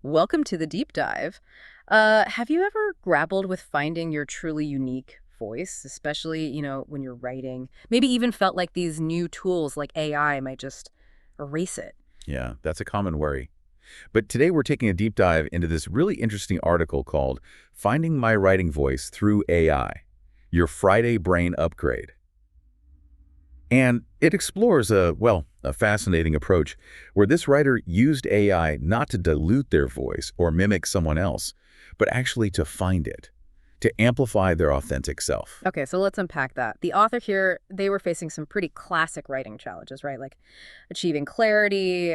Welcome to the deep dive. Have you ever grappled with finding your truly unique voice, especially, when you're writing? Maybe even felt like these new tools like AI might just erase it. Yeah, that's a common worry. But today we're taking a deep dive into this really interesting article called Finding My Writing Voice Through AI, Your Friday Brain Upgrade. And it explores a fascinating approach where this writer used AI not to dilute their voice or mimic someone else, but actually to find it, to amplify their authentic self. Okay, so let's unpack that. The author here, they were facing some pretty classic writing challenges, right? Like achieving clarity,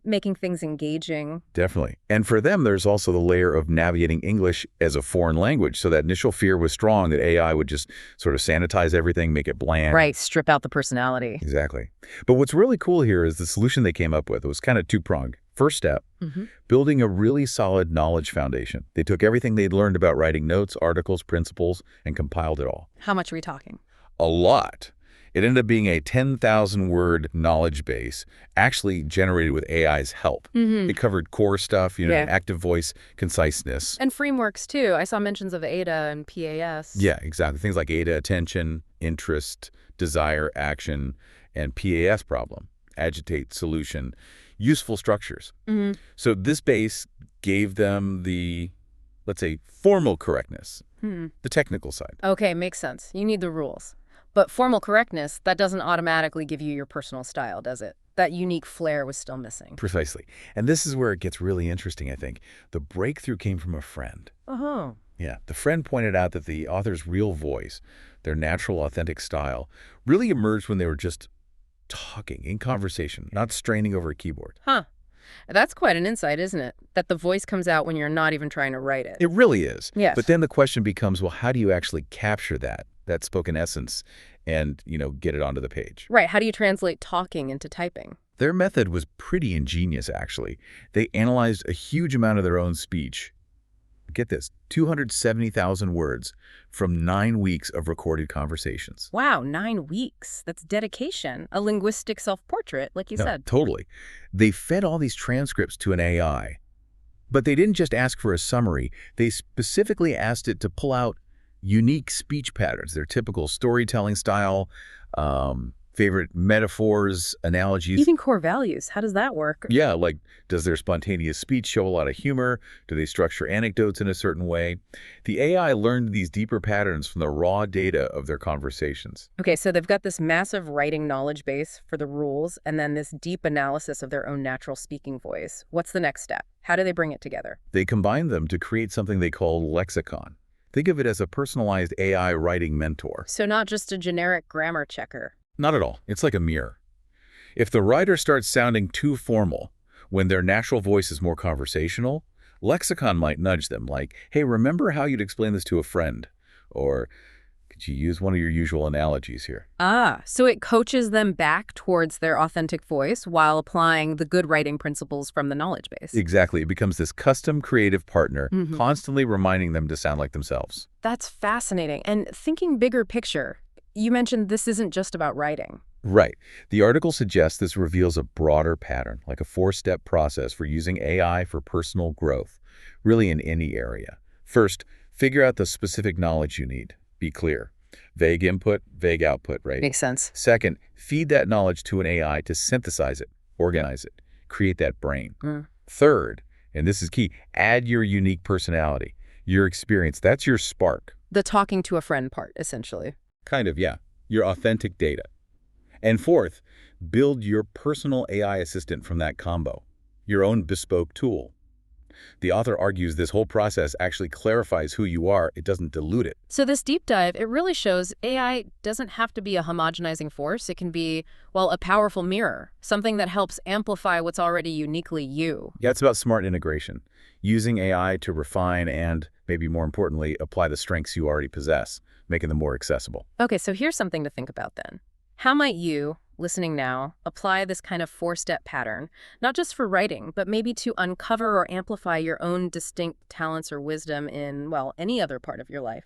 making things engaging. Definitely. And for them, there's also the layer of navigating English as a foreign language. So that initial fear was strong that AI would just sort of sanitize everything, make it bland. Right, strip out the personality. Exactly. But what's really cool here is the solution they came up with. It was kind of two-pronged. First step, building a really solid knowledge foundation. They took everything they'd learned about writing notes, articles, principles, and compiled it all. How much are we talking? A lot. It ended up being a 10,000-word knowledge base, actually generated with AI's help. It covered core stuff, active voice, conciseness. And frameworks, too. I saw mentions of ADA and PAS. Yeah, exactly. Things like ADA, attention, interest, desire, action, and PAS problem, agitate, solution, useful structures. So this base gave them the, let's say, formal correctness, the technical side. Okay, makes sense. You need the rules. But formal correctness, that doesn't automatically give you your personal style, does it? That unique flair was still missing. Precisely. And this is where it gets really interesting, I think. The breakthrough came from a friend. Oh. Yeah, the friend pointed out that the author's real voice, their natural, authentic style, really emerged when they were just talking, in conversation, not straining over a keyboard. Huh. That's quite an insight, isn't it? That the voice comes out when you're not even trying to write it. It really is. Yes. But then the question becomes, well, how do you actually capture that spoken essence and, get it onto the page? Right. How do you translate talking into typing? Their method was pretty ingenious, actually. They analyzed a huge amount of their own speech. Get this, 270,000 words from 9 weeks of recorded conversations. Wow, 9 weeks. That's dedication. A linguistic self-portrait, like you said. Totally. They fed all these transcripts to an AI, but they didn't just ask for a summary. They specifically asked it to pull out unique speech patterns, their typical storytelling style, favorite metaphors, analogies. Even core values. How does that work? Yeah, like, does their spontaneous speech show a lot of humor? Do they structure anecdotes in a certain way? The AI learned these deeper patterns from the raw data of their conversations. Okay, so they've got this massive writing knowledge base for the rules, and then this deep analysis of their own natural speaking voice. What's the next step? How do they bring it together? They combined them to create something they call lexicon. Think of it as a personalized AI writing mentor. So not just a generic grammar checker. Not at all. It's like a mirror. If the writer starts sounding too formal when their natural voice is more conversational, lexicon might nudge them like, hey, remember how you'd explain this to a friend? Or could you use one of your usual analogies here? So it coaches them back towards their authentic voice while applying the good writing principles from the knowledge base. Exactly. It becomes this custom creative partner, constantly reminding them to sound like themselves. That's fascinating. And thinking bigger picture, you mentioned this isn't just about writing. Right. The article suggests this reveals a broader pattern, like a 4-step process for using AI for personal growth, really in any area. First, figure out the specific knowledge you need. Be clear. Vague input, vague output, right? Makes sense. Second, feed that knowledge to an AI to synthesize it, organize it, create that brain. Third, and this is key, add your unique personality, your experience. That's your spark. The talking to a friend part, essentially. Kind of, yeah. Your authentic data. And fourth, build your personal AI assistant from that combo, your own bespoke tool. The author argues this whole process actually clarifies who you are. It doesn't dilute it. So this deep dive, it really shows AI doesn't have to be a homogenizing force. It can be, well, a powerful mirror, something that helps amplify what's already uniquely you. Yeah, it's about smart integration, using AI to refine and, maybe more importantly, apply the strengths you already possess, making them more accessible. Okay, so here's something to think about then. How might you, listening now, apply this kind of 4-step pattern, not just for writing, but maybe to uncover or amplify your own distinct talents or wisdom in, well, any other part of your life?